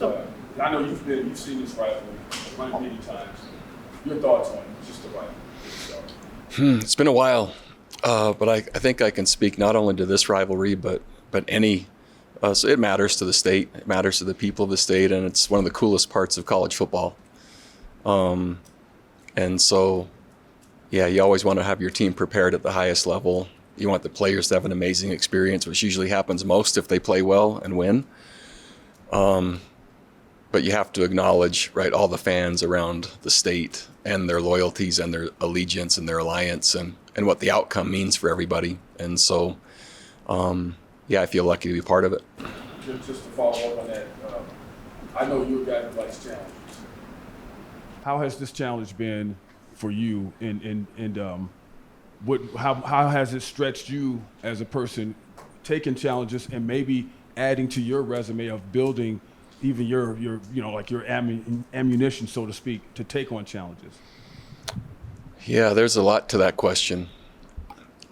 I know you've seen this rivalry many times. Your thoughts on just the rivalry itself? It's been a while, but I think I can speak not only to this rivalry, but any. So it matters to the state. It matters to the people of the state, and it's one of the coolest parts of college football. And so, yeah, you always want to have your team prepared at the highest level. You want the players to have an amazing experience, which usually happens most if they play well and win. But you have to acknowledge, right, all the fans around the state and their loyalties and their allegiance and their alliance and what the outcome means for everybody. And so, yeah, I feel lucky to be part of it. Just to follow up on that, I know you're a guy who likes challenges. How has this challenge been for you, and how has it stretched you as a person, taking challenges and maybe adding to your resume of building even your ammunition, so to speak, to take on challenges? Yeah, there's a lot to that question.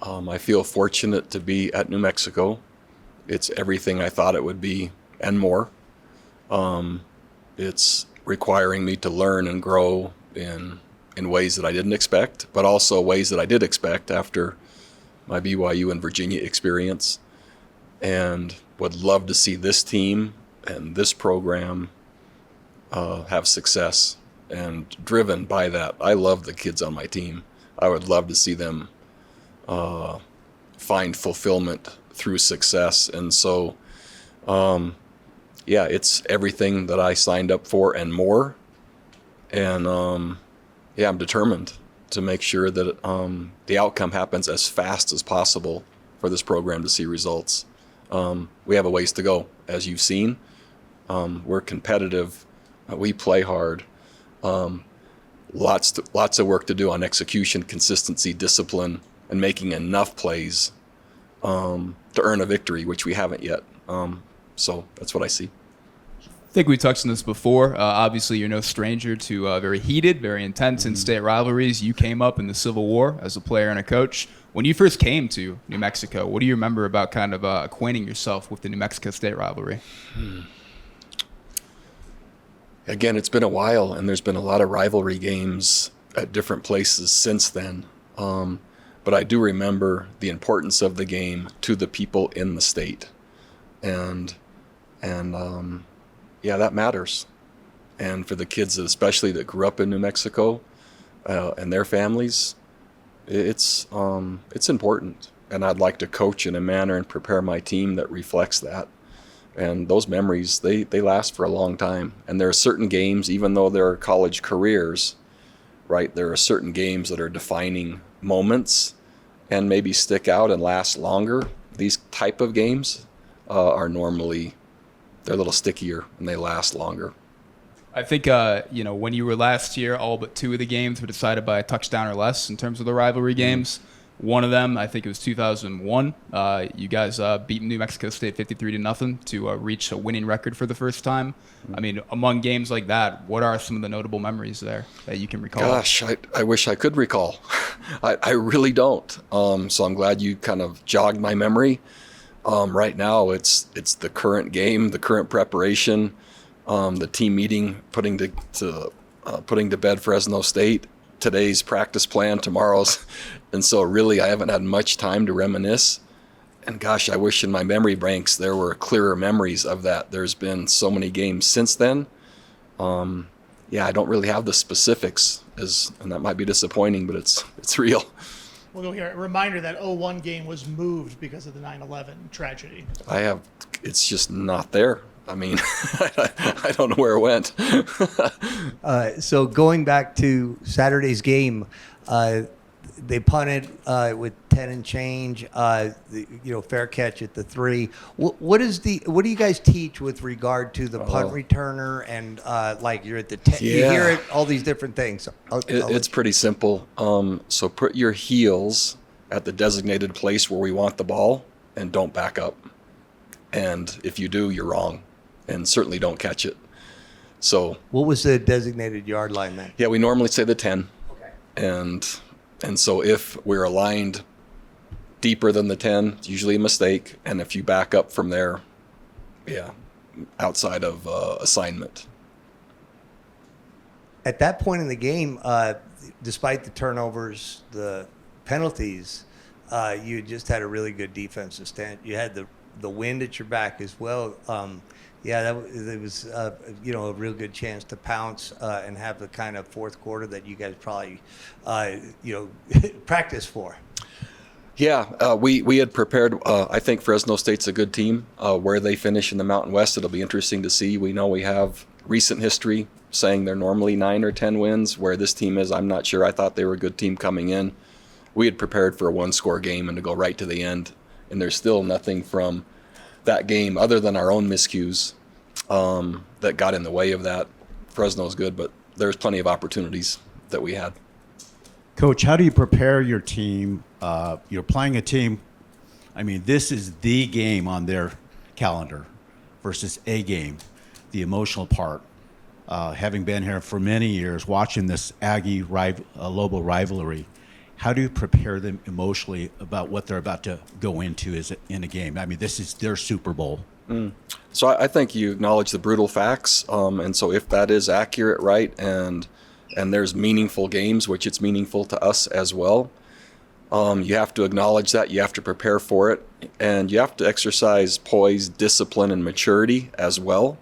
I feel fortunate to be at New Mexico. It's everything I thought it would be and more. It's requiring me to learn and grow in ways that I didn't expect, but also ways that I did expect after my BYU and Virginia experience, and would love to see this team and this program have success and driven by that. I love the kids on my team. I would love to see them find fulfillment through success. And so, yeah, it's everything that I signed up for and more. And yeah, I'm determined to make sure that the outcome happens as fast as possible for this program to see results. We have a ways to go, as you've seen. We're competitive. We play hard. Lots of work to do on execution, consistency, discipline, and making enough plays to earn a victory, which we haven't yet. So that's what I see. I think we touched on this before. Obviously, you're no stranger to very heated, very intense in-state rivalries. You came up in the Civil War as a player and a coach. When you first came to New Mexico, what do you remember about kind of acquainting yourself with the New Mexico State rivalry? Again, it's been a while, and there's been a lot of rivalry games at different places since then. But I do remember the importance of the game to the people in the state. And yeah, that matters. And for the kids, especially that grew up in New Mexico and their families, it's important. And I'd like to coach in a manner and prepare my team that reflects that. And those memories, they last for a long time. And there are certain games, even though they're college careers, right, there are certain games that are defining moments and maybe stick out and last longer. These type of games are normally, they're a little stickier and they last longer. I think, when you were last here, all but 2 of the games were decided by a touchdown or less in terms of the rivalry games. One of them, I think it was 2001. You guys beat New Mexico State 53-0 to reach a winning record for the first time. I mean, among games like that, what are some of the notable memories there that you can recall? Gosh, I wish I could recall. I really don't. So I'm glad you kind of jogged my memory. Right now, it's the current game, the current preparation, the team meeting, putting to bed Fresno State, today's practice plan, tomorrow's. And so really I haven't had much time to reminisce. And gosh, I wish in my memory banks there were clearer memories of that. There's been so many games since then. Yeah, I don't really have the specifics, and that might be disappointing, but it's real. We'll go here. A reminder that 01 game was moved because of the 9/11 tragedy. It's just not there. I mean, I don't know where it went. So going back to Saturday's game, they punted with 10 and change. Fair catch at the 3. What do you guys teach with regard to the punt returner and like you're at the 10? Yeah. You hear it, all these different things. It's pretty simple. So put your heels at the designated place where we want the ball and don't back up. And if you do, you're wrong. And certainly don't catch it. So what was the designated yard line then? Yeah, we normally say the 10. Okay. And so if we're aligned deeper than the 10, it's usually a mistake. And if you back up from there, yeah, outside of assignment. At that point in the game, despite the turnovers, the penalties, you just had a really good defensive stand. You had the wind at your back as well. It was a real good chance to pounce and have the kind of fourth quarter that you guys probably practice for. Yeah, we had prepared. I think Fresno State's a good team. Where they finish in the Mountain West, it'll be interesting to see. We know we have recent history saying they're normally 9 or 10 wins. Where this team is, I'm not sure. I thought they were a good team coming in. We had prepared for a one-score game and to go right to the end, and there's still nothing from that game other than our own miscues that got in the way of that. Fresno's good, but there's plenty of opportunities that we had. Coach, how do you prepare your team? You're playing a team. I mean, this is the game on their calendar versus a game, the emotional part. Having been here for many years, watching this Aggie-Lobo rivalry, how do you prepare them emotionally about what they're about to go into in a game? I mean, this is their Super Bowl. So I think you acknowledge the brutal facts, and so if that is accurate, right, and there's meaningful games, which it's meaningful to us as well, you have to acknowledge that, you have to prepare for it, and you have to exercise poise, discipline, and maturity as well,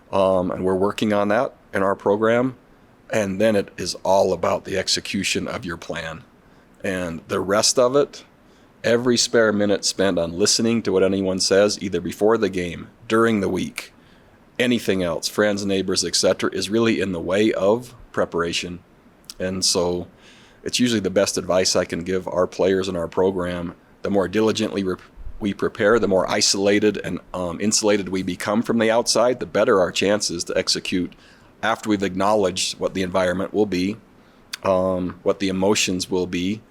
and we're working on that in our program, and then it is all about the execution of your plan. And the rest of it, every spare minute spent on listening to what anyone says, either before the game, during the week, anything else, friends, neighbors, etc., is really in the way of preparation. And so it's usually the best advice I can give our players in our program. The more diligently we prepare, the more isolated and insulated we become from the outside, the better our chances to execute after we've acknowledged what the environment will be, what the emotions will be,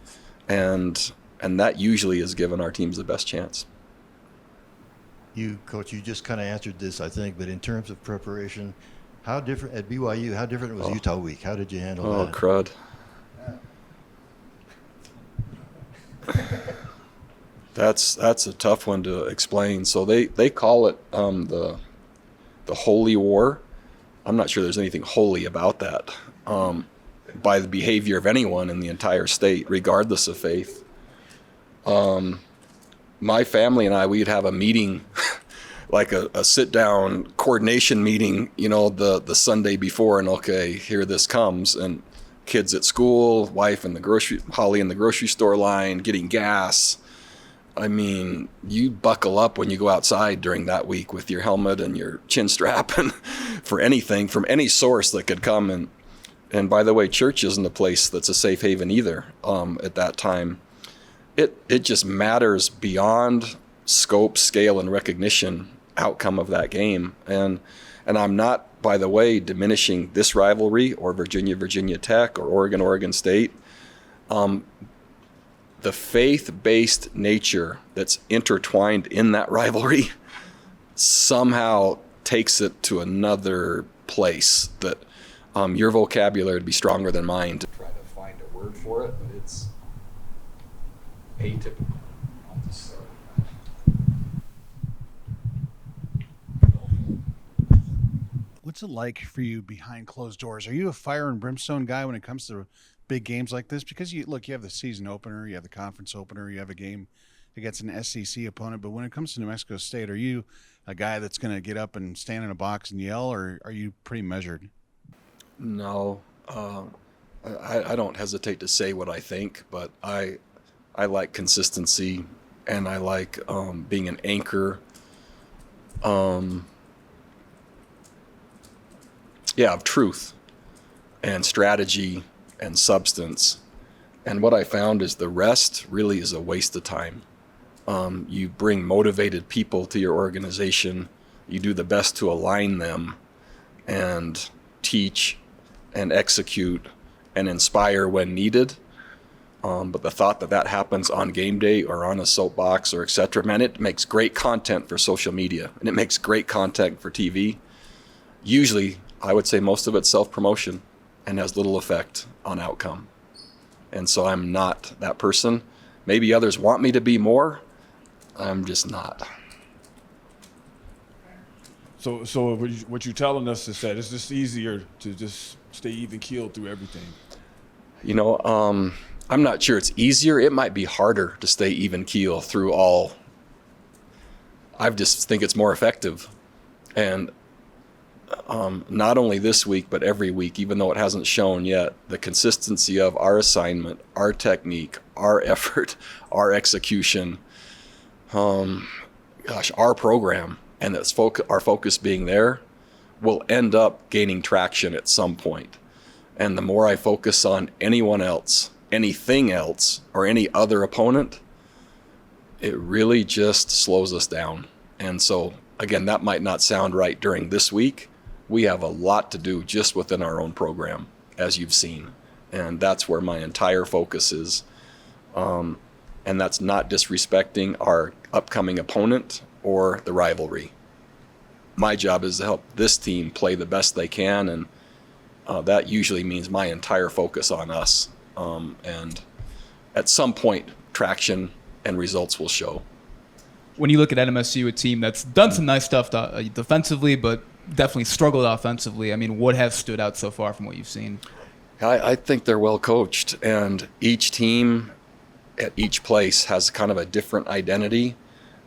and that usually has given our teams the best chance. Coach, you just kind of answered this, I think, but in terms of preparation, how different at BYU? How different was Utah week? How did you handle that? Oh, crud. That's a tough one to explain. So they call it the Holy War. I'm not sure there's anything holy about that. By the behavior of anyone in the entire state, regardless of faith. My family and I, we'd have a meeting, like a sit-down coordination meeting, the Sunday before, and okay, here this comes, and kids at school, wife in Holly in the grocery store line, getting gas. I mean, you buckle up when you go outside during that week with your helmet and your chin strap and for anything from any source that could come. And by the way, church isn't a place that's a safe haven either at that time. It just matters beyond scope, scale, and recognition outcome of that game. And I'm not, by the way, diminishing this rivalry or Virginia Tech or Oregon State. The faith-based nature that's intertwined in that rivalry somehow takes it to another place that your vocabulary would be stronger than mine to try to find a word for it, but it's atypical. I'll just start with that. What's it like for you behind closed doors? Are you a fire and brimstone guy when it comes to big games like this? Because you have the season opener, you have the conference opener, you have a game against an SEC opponent. But when it comes to New Mexico State, are you a guy that's going to get up and stand in a box and yell, or are you pretty measured? No, I don't hesitate to say what I think, but I like consistency, and I like being an anchor. Of truth and strategy and substance. And what I found is the rest really is a waste of time. You bring motivated people to your organization. You do the best to align them and teach and execute and inspire when needed. But the thought that happens on game day or on a soapbox or et cetera, man, it makes great content for social media and it makes great content for TV. Usually, I would say most of it's self-promotion and has little effect on outcome. And so I'm not that person. Maybe others want me to be more. I'm just not. So what you're telling us is that it's just easier to just stay even keeled through everything. You know, I'm not sure it's easier. It might be harder to stay even keel through all. I just think it's more effective. And not only this week, but every week, even though it hasn't shown yet, the consistency of our assignment, our technique, our effort, our execution, our program, and our focus being there will end up gaining traction at some point. And the more I focus on anyone else, anything else, or any other opponent, it really just slows us down. And so, again, that might not sound right during this week. We have a lot to do just within our own program, as you've seen. And that's where my entire focus is. And that's not disrespecting our upcoming opponent or the rivalry. My job is to help this team play the best they can, and that usually means my entire focus on us. And at some point, traction and results will show. When you look at NMSU, a team that's done some nice stuff defensively, but definitely struggled offensively, I mean, what has stood out so far from what you've seen? I think they're well coached, and each team at each place has kind of a different identity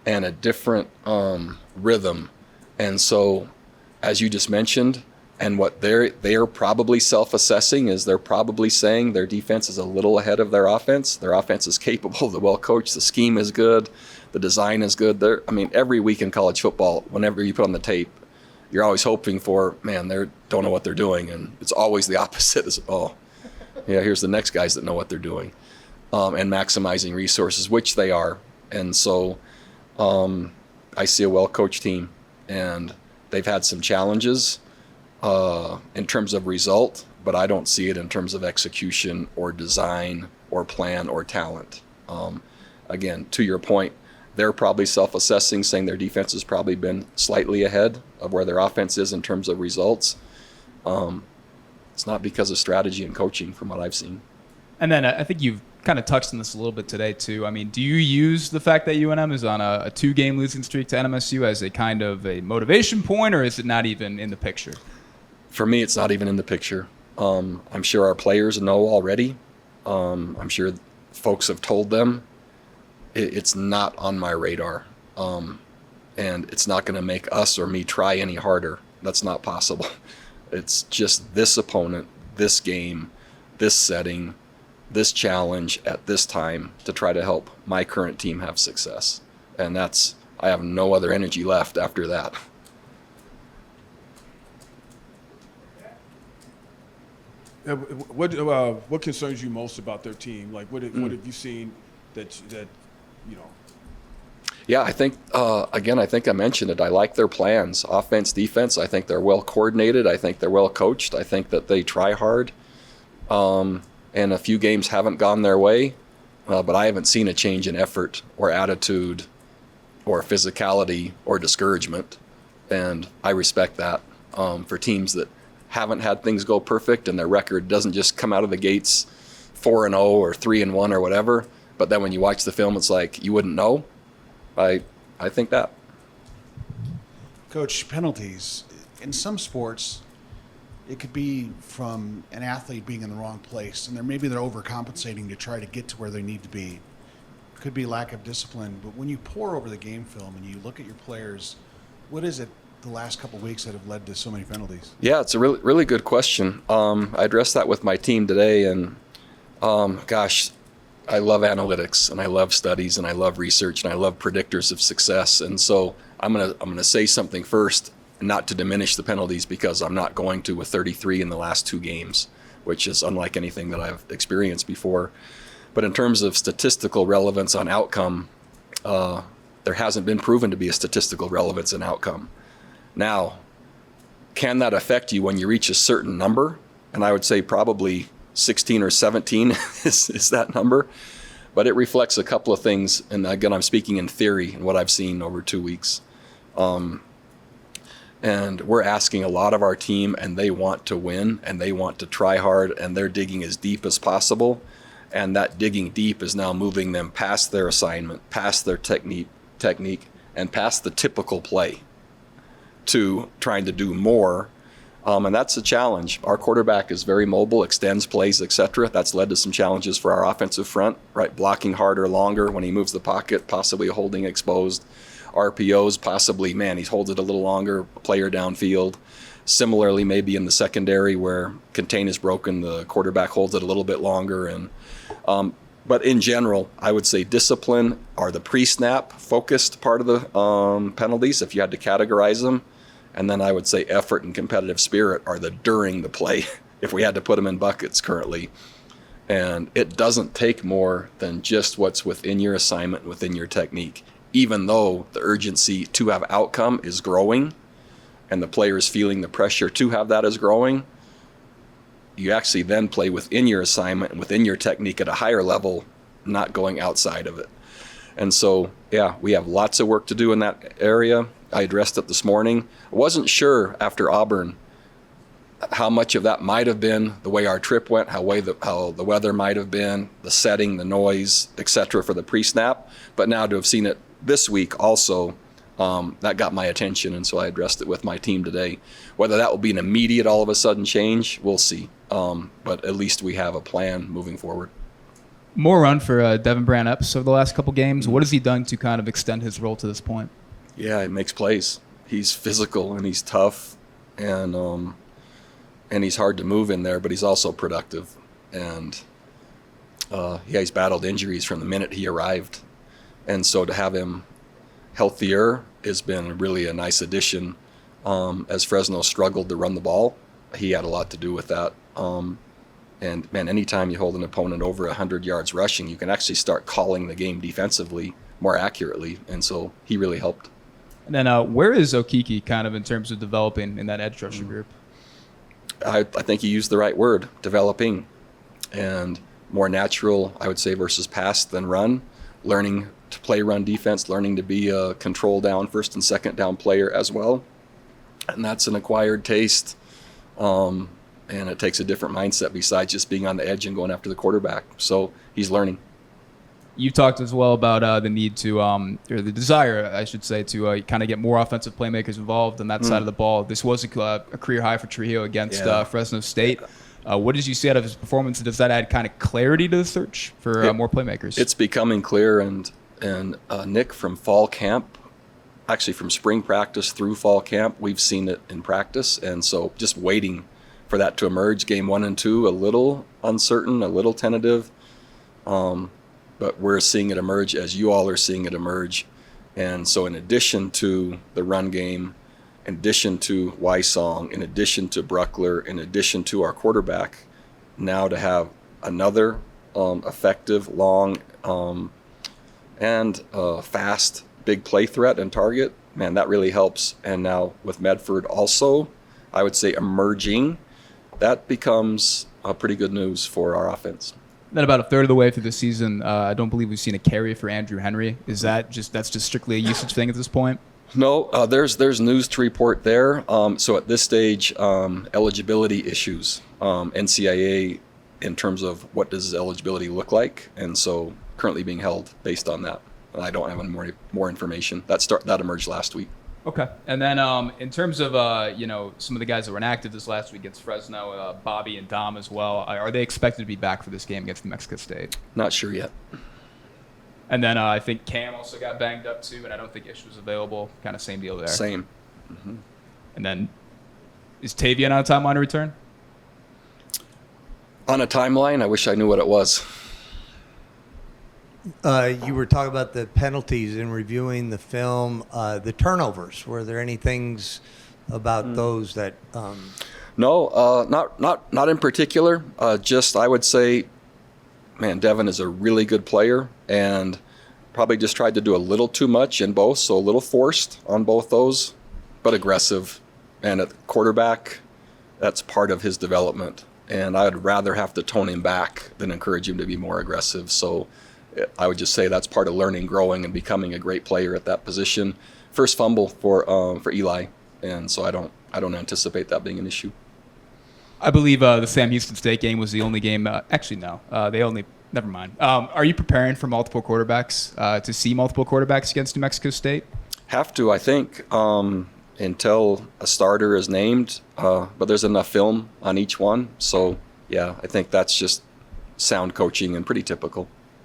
and a different rhythm. And so, as you just mentioned, and what they're probably self-assessing is they're probably saying their defense is a little ahead of their offense. Their offense is capable, they're well coached, the scheme is good, the design is good. Every week in college football, whenever you put on the tape, you're always hoping for, man, they don't know what they're doing. And it's always the opposite. Here's the next guys that know what they're doing. And maximizing resources, which they are. And so I see a well-coached team, and they've had some challenges in terms of result, but I don't see it in terms of execution or design or plan or talent. Again, to your point, they're probably self-assessing, saying their defense has probably been slightly ahead of where their offense is in terms of results. It's not because of strategy and coaching from what I've seen. And then I think you've kind of touched on this a little bit today, too. I mean, do you use the fact that UNM is on a 2-game losing streak to NMSU as a kind of a motivation point, or is it not even in the picture? For me, it's not even in the picture. I'm sure our players know already. I'm sure folks have told them. It's not on my radar. And it's not going to make us or me try any harder. That's not possible. It's just this opponent, this game, this setting, this challenge at this time to try to help my current team have success. And I have no other energy left after that. What concerns you most about their team? Like, what have you seen that you know? Yeah, I think, again, I think I mentioned it. I like their plans, offense, defense. I think they're well coordinated. I think they're well coached. I think that they try hard. And a few games haven't gone their way, but I haven't seen a change in effort or attitude or physicality or discouragement. And I respect that for teams that haven't had things go perfect and their record doesn't just come out of the gates 4-0 or 3-1 or whatever. But then when you watch the film, it's like you wouldn't know. I think that. Coach, penalties. In some sports, it could be from an athlete being in the wrong place, and maybe they're overcompensating to try to get to where they need to be. It could be lack of discipline. But when you pore over the game film and you look at your players, what is it the last couple of weeks that have led to so many penalties? Yeah, it's a really, really good question. I addressed that with my team today, and I love analytics, and I love studies, and I love research, and I love predictors of success. And so I'm gonna say something first, not to diminish the penalties, because I'm not going to with 33 in the last 2 games, which is unlike anything that I've experienced before. But in terms of statistical relevance on outcome, there hasn't been proven to be a statistical relevance in outcome. Now, can that affect you when you reach a certain number? And I would say probably 16 or 17 is that number. But it reflects a couple of things. And again, I'm speaking in theory and what I've seen over 2 weeks. And we're asking a lot of our team, and they want to win, and they want to try hard, and they're digging as deep as possible. And that digging deep is now moving them past their assignment, past their technique, and past the typical play. to trying to do more. And that's a challenge. Our quarterback is very mobile, extends plays, etc. That's led to some challenges for our offensive front, right? Blocking harder, longer when he moves the pocket, possibly holding exposed. RPOs, possibly, man, he holds it a little longer, player downfield. Similarly, maybe in the secondary where contain is broken, the quarterback holds it a little bit longer. But in general, I would say discipline are the pre-snap focused part of the penalties, if you had to categorize them. And then I would say effort and competitive spirit are the during the play, if we had to put them in buckets currently. And it doesn't take more than just what's within your assignment, within your technique, even though the urgency to have outcome is growing and the player is feeling the pressure to have that is growing. You actually then play within your assignment and within your technique at a higher level, not going outside of it. And so, yeah, we have lots of work to do in that area. I addressed it this morning. I wasn't sure after Auburn how much of that might have been the way our trip went, how the weather might have been, the setting, the noise, etc. for the pre-snap. But now to have seen it this week also, that got my attention, and so I addressed it with my team today. Whether that will be an immediate all of a sudden change, we'll see. But at least we have a plan moving forward. More run for Devin Brand Epps over the last couple games. What has he done to kind of extend his role to this point? Yeah, he makes plays. He's physical and he's tough, and he's hard to move in there, but he's also productive. And he's battled injuries from the minute he arrived, and so to have him healthier has been really a nice addition. As Fresno struggled to run the ball, he had a lot to do with that. And man, anytime you hold an opponent over 100 yards rushing, you can actually start calling the game defensively more accurately, and so he really helped. And then where is Okiki kind of in terms of developing in that edge rusher group? I think you used the right word, developing, and more natural, I would say, versus pass than run, learning to play run defense, learning to be a control down, first and second down player as well. And that's an acquired taste, and it takes a different mindset besides just being on the edge and going after the quarterback. So he's learning. You've talked as well about the need to, or the desire, I should say, to kind of get more offensive playmakers involved on that side of the ball. This was a career high for Trujillo against Fresno State. What did you see out of his performance? Does that add kind of clarity to the search for more playmakers? It's becoming clear, and Nick, from fall camp, actually from spring practice through fall camp, we've seen it in practice, and so just waiting for that to emerge. Game 1 and 2, a little uncertain, a little tentative. But we're seeing it emerge as you all are seeing it emerge. And so in addition to the run game, in addition to Wysong, in addition to Bruckler, in addition to our quarterback, now to have another effective, long, and fast, big play threat and target, man, that really helps. And now with Medford also, I would say emerging, that becomes pretty good news for our offense. Then about a third of the way through the season, I don't believe we've seen a carry for Andrew Henry. Is that's just strictly a usage thing at this point? No, there's news to report there. So at this stage, eligibility issues, NCAA in terms of what does eligibility look like, and so currently being held based on that. And I don't have any more information. That emerged last week. Okay. And then in terms of some of the guys that were inactive this last week against Fresno, Bobby and Dom as well, are they expected to be back for this game against New Mexico State? Not sure yet. And then I think Cam also got banged up too, and I don't think Ish was available. Kind of same deal there. Same. Mm-hmm. And then is Tavian on a timeline to return? On a timeline, I wish I knew what it was. You were talking about the penalties in reviewing the film, the turnovers. Were there any things about those that? No, not in particular. Just I would say, man, Devin is a really good player, and probably just tried to do a little too much in both, so a little forced on both those, but aggressive. And at quarterback, that's part of his development. And I'd rather have to tone him back than encourage him to be more aggressive. So I would just say that's part of learning, growing, and becoming a great player at that position. First fumble for Eli, and so I don't anticipate that being an issue. I believe the Sam Houston State game was the only game. Actually, no, never mind. Are you preparing for multiple quarterbacks to see multiple quarterbacks against New Mexico State? Have to, I think. until a starter is named, but there's enough film on each one. So, yeah, I think that's just sound coaching and pretty typical.